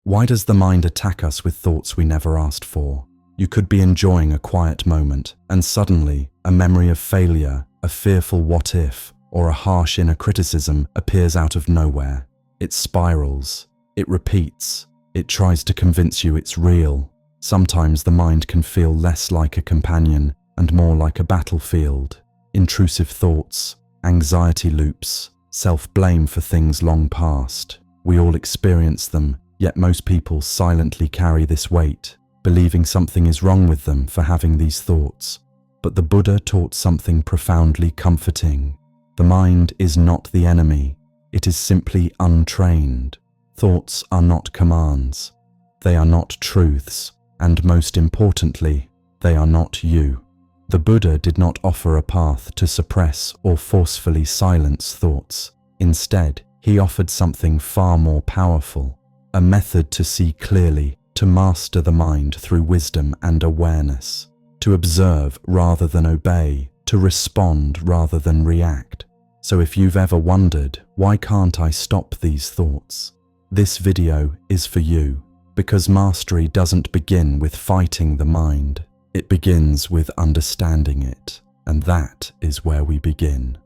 Why does the mind attack us with thoughts we never asked for? You could be enjoying a quiet moment, and suddenly a memory of failure, a fearful what if, or a harsh inner criticism appears out of nowhere. It spirals, it repeats, it tries to convince you it's real. Sometimes the mind can feel less like a companion and more like a battlefield. Intrusive thoughts, anxiety loops, self-blame for things long past. We all experience them, yet most people silently carry this weight, believing something is wrong with them for having these thoughts. But the Buddha taught something profoundly comforting. The mind is not the enemy. It is simply untrained. Thoughts are not commands. They are not truths. And most importantly, they are not you. The Buddha did not offer a path to suppress or forcefully silence thoughts. Instead, he offered something far more powerful, a method to see clearly, to master the mind through wisdom and awareness, to observe rather than obey, to respond rather than react. So if you've ever wondered, why can't I stop these thoughts? This video is for you, because mastery doesn't begin with fighting the mind. It begins with understanding it, and that is where we begin.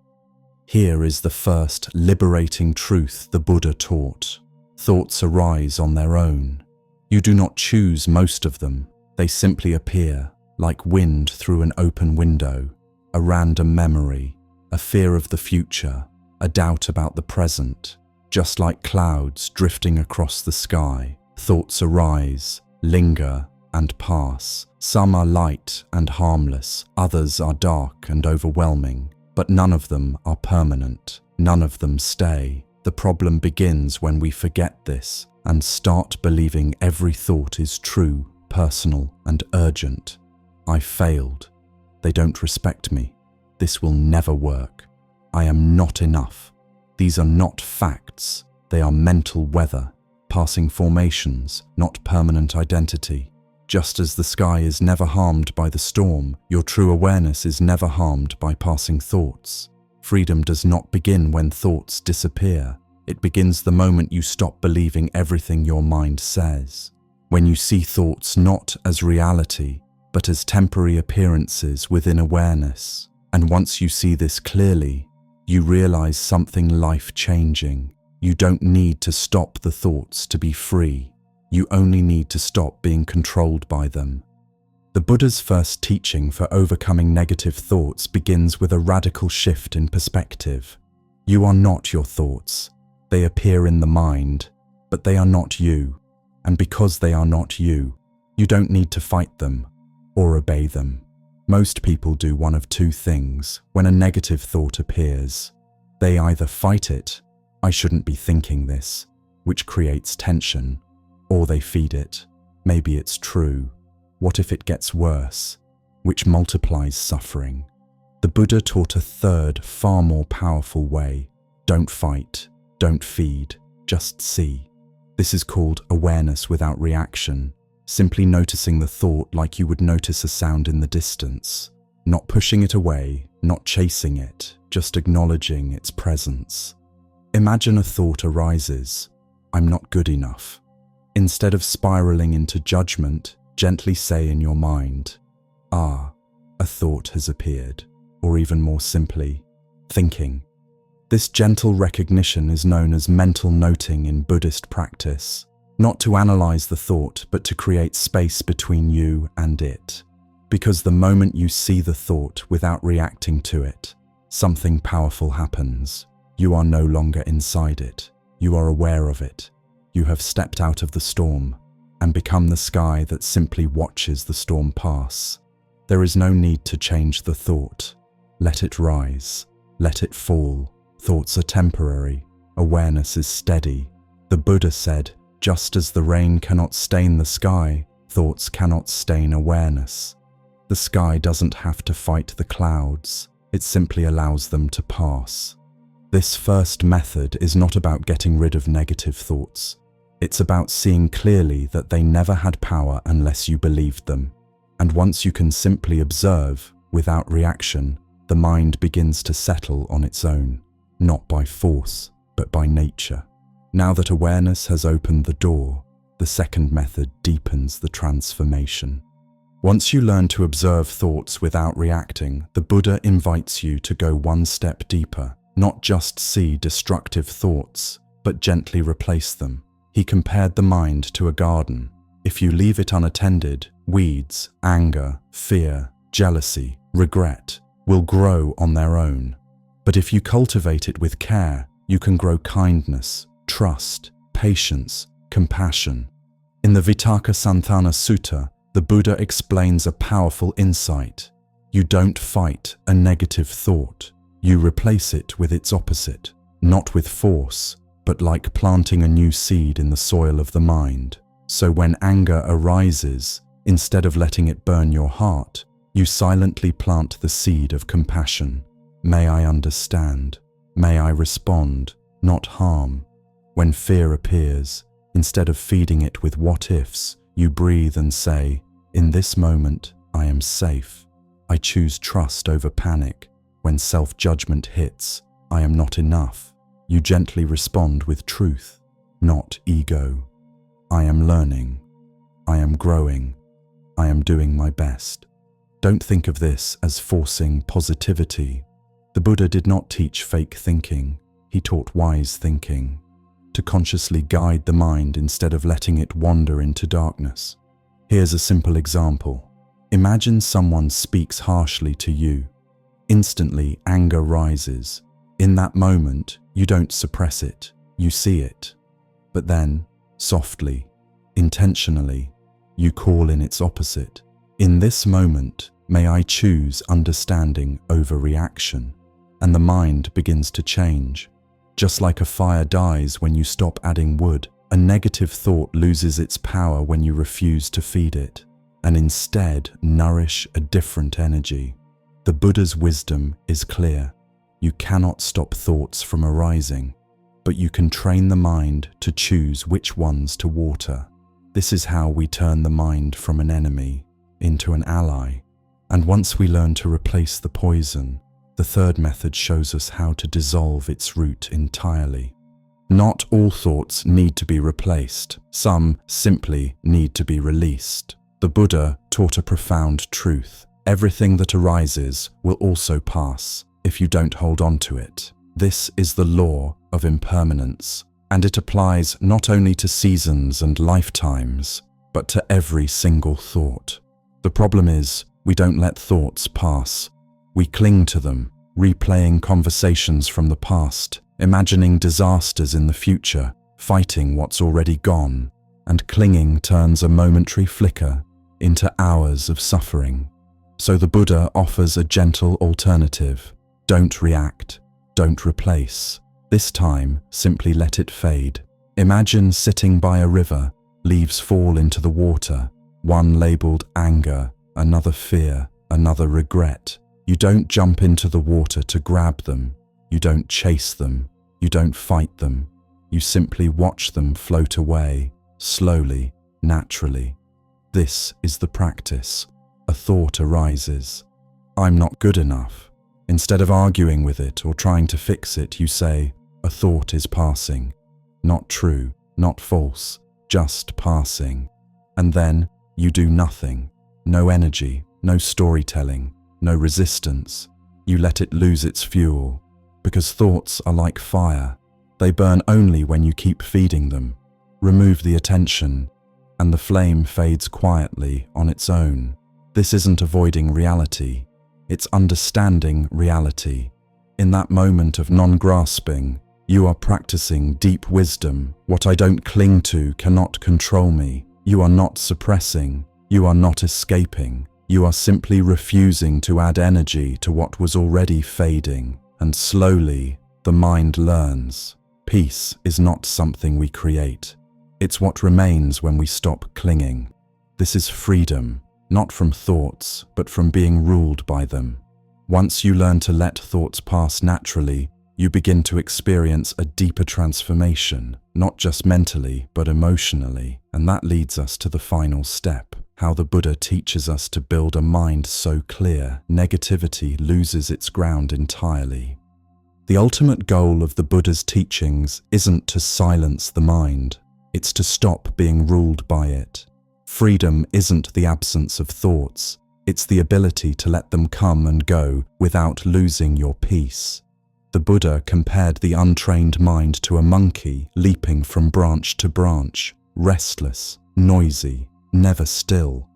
Here is the first liberating truth the Buddha taught. Thoughts arise on their own. You do not choose most of them. They simply appear, like wind through an open window, a random memory, a fear of the future, a doubt about the present. Just like clouds drifting across the sky, thoughts arise, linger, and pass. Some are light and harmless, others are dark and overwhelming, but none of them are permanent. None of them stay. The problem begins when we forget this and start believing every thought is true, personal, and urgent. I failed. They don't respect me. This will never work. I am not enough. These are not facts. They are mental weather, passing formations, not permanent identity. Just as the sky is never harmed by the storm, your true awareness is never harmed by passing thoughts. Freedom does not begin when thoughts disappear. It begins the moment you stop believing everything your mind says. When you see thoughts not as reality, but as temporary appearances within awareness. And once you see this clearly, you realize something life-changing. You don't need to stop the thoughts to be free. You only need to stop being controlled by them. The Buddha's first teaching for overcoming negative thoughts begins with a radical shift in perspective. You are not your thoughts. They appear in the mind, but they are not you. And because they are not you, you don't need to fight them or obey them. Most people do one of two things when a negative thought appears. They either fight it, I shouldn't be thinking this, which creates tension, or they feed it, maybe it's true, what if it gets worse, which multiplies suffering. The Buddha taught a third, far more powerful way. Don't fight, don't feed, just see. This is called awareness without reaction, simply noticing the thought like you would notice a sound in the distance, not pushing it away, not chasing it, just acknowledging its presence. Imagine a thought arises, I'm not good enough. Instead of spiraling into judgment, gently say in your mind, a thought has appeared, or even more simply, thinking. This gentle recognition is known as mental noting in Buddhist practice, not to analyze the thought, but to create space between you and it. Because the moment you see the thought without reacting to it, something powerful happens. You are no longer inside it. You are aware of it. You have stepped out of the storm and become the sky that simply watches the storm pass. There is no need to change the thought. Let it rise. Let it fall. Thoughts are temporary. Awareness is steady. The Buddha said, just as the rain cannot stain the sky, thoughts cannot stain awareness. The sky doesn't have to fight the clouds. It simply allows them to pass. This first method is not about getting rid of negative thoughts. It's about seeing clearly that they never had power unless you believed them. And once you can simply observe, without reaction, the mind begins to settle on its own, not by force, but by nature. Now that awareness has opened the door, The second method deepens the transformation. Once you learn to observe thoughts without reacting, the Buddha invites you to go one step deeper, not just see destructive thoughts, but gently replace them. He compared the mind to a garden. If you leave it unattended, weeds, anger, fear, jealousy, regret will grow on their own. But if you cultivate it with care, you can grow kindness, trust, patience, compassion. In the Vitakka Santhana Sutta, the Buddha explains a powerful insight. You don't fight a negative thought. You replace it with its opposite, not with force, but like planting a new seed in the soil of the mind. So when anger arises, instead of letting it burn your heart, you silently plant the seed of compassion. May I understand? May I respond, not harm? When fear appears, instead of feeding it with what-ifs, you breathe and say, in this moment, I am safe. I choose trust over panic. When self-judgment hits, I am not enough. You gently respond with truth, not ego. I am learning. I am growing. I am doing my best. Don't think of this as forcing positivity. The Buddha did not teach fake thinking. He taught wise thinking, to consciously guide the mind instead of letting it wander into darkness. Here's a simple example. Imagine someone speaks harshly to you. Instantly, anger rises. In that moment, you don't suppress it, you see it. But then, softly, intentionally, you call in its opposite. In this moment, may I choose understanding over reaction. And the mind begins to change. Just like a fire dies when you stop adding wood, a negative thought loses its power when you refuse to feed it, and instead nourish a different energy. The Buddha's wisdom is clear. You cannot stop thoughts from arising, but you can train the mind to choose which ones to water. This is how we turn the mind from an enemy into an ally. And once we learn to replace the poison, the third method shows us how to dissolve its root entirely. Not all thoughts need to be replaced. Some simply need to be released. The Buddha taught a profound truth. Everything that arises will also pass if you don't hold on to it. This is the law of impermanence, and it applies not only to seasons and lifetimes, but to every single thought. The problem is, we don't let thoughts pass. We cling to them, replaying conversations from the past, imagining disasters in the future, fighting what's already gone, and clinging turns a momentary flicker into hours of suffering. So the Buddha offers a gentle alternative. Don't react, don't replace. This time, simply let it fade. Imagine sitting by a river, leaves fall into the water, one labeled anger, another fear, another regret. You don't jump into the water to grab them. You don't chase them. You don't fight them. You simply watch them float away, slowly, naturally. This is the practice. A thought arises. I'm not good enough. Instead of arguing with it or trying to fix it, you say, a thought is passing. Not true, not false, just passing. And then you do nothing. No energy, no storytelling, no resistance. You let it lose its fuel. Because thoughts are like fire. They burn only when you keep feeding them. Remove the attention, and the flame fades quietly on its own. This isn't avoiding reality. It's understanding reality. In that moment of non-grasping, you are practicing deep wisdom. What I don't cling to cannot control me. You are not suppressing. You are not escaping. You are simply refusing to add energy to what was already fading. And slowly, the mind learns. Peace is not something we create. It's what remains when we stop clinging. This is freedom, not from thoughts, but from being ruled by them. Once you learn to let thoughts pass naturally, you begin to experience a deeper transformation, not just mentally, but emotionally. And that leads us to the final step, how the Buddha teaches us to build a mind so clear, negativity loses its ground entirely. The ultimate goal of the Buddha's teachings isn't to silence the mind, It's to stop being ruled by it. Freedom isn't the absence of thoughts. It's the ability to let them come and go without losing your peace. The Buddha compared the untrained mind to a monkey leaping from branch to branch, restless, noisy, never still.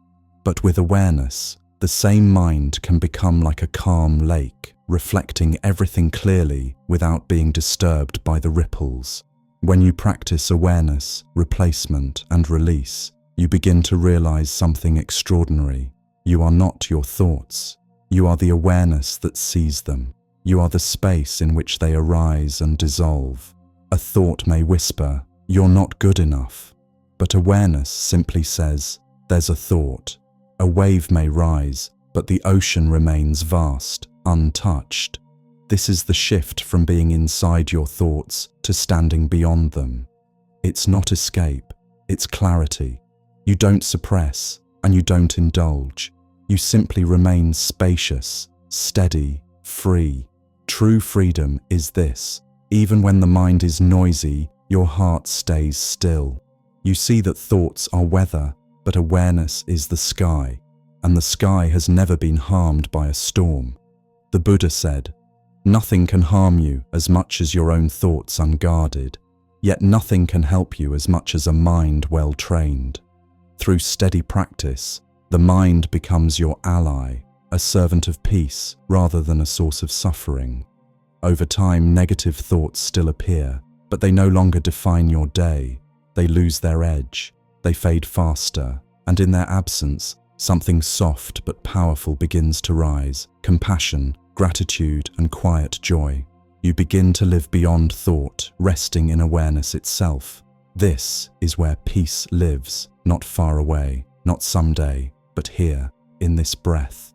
But with awareness, the same mind can become like a calm lake, reflecting everything clearly without being disturbed by the ripples. When you practice awareness, replacement, and release, you begin to realize something extraordinary. You are not your thoughts. You are the awareness that sees them. You are the space in which they arise and dissolve. A thought may whisper, "You're not good enough." But awareness simply says, "There's a thought." A wave may rise, but the ocean remains vast, untouched. This is the shift from being inside your thoughts to standing beyond them. It's not escape, it's clarity. You don't suppress, and you don't indulge. You simply remain spacious, steady, free. True freedom is this. Even when the mind is noisy, your heart stays still. You see that thoughts are weather, but awareness is the sky, and the sky has never been harmed by a storm. The Buddha said, "Nothing can harm you as much as your own thoughts unguarded, yet nothing can help you as much as a mind well trained." Through steady practice, the mind becomes your ally, a servant of peace rather than a source of suffering. Over time, negative thoughts still appear, but they no longer define your day. They lose their edge, they fade faster, and in their absence, something soft but powerful begins to rise: compassion, gratitude, and quiet joy. You begin to live beyond thought, resting in awareness itself. This is where peace lives, not far away, not someday, but here, in this breath.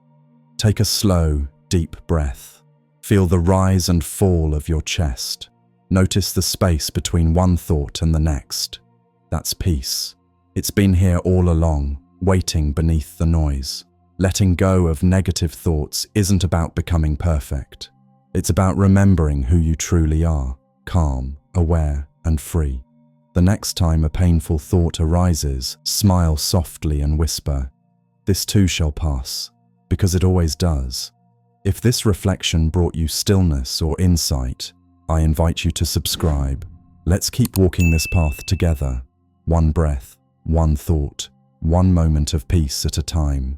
Take a slow, deep breath. Feel the rise and fall of your chest. Notice the space between one thought and the next. That's peace. It's been here all along, waiting beneath the noise. Letting go of negative thoughts isn't about becoming perfect. It's about remembering who you truly are, calm, aware, and free. The next time a painful thought arises, smile softly and whisper, "This too shall pass," because it always does. If this reflection brought you stillness or insight, I invite you to subscribe. Let's keep walking this path together, one breath, one thought, one moment of peace at a time.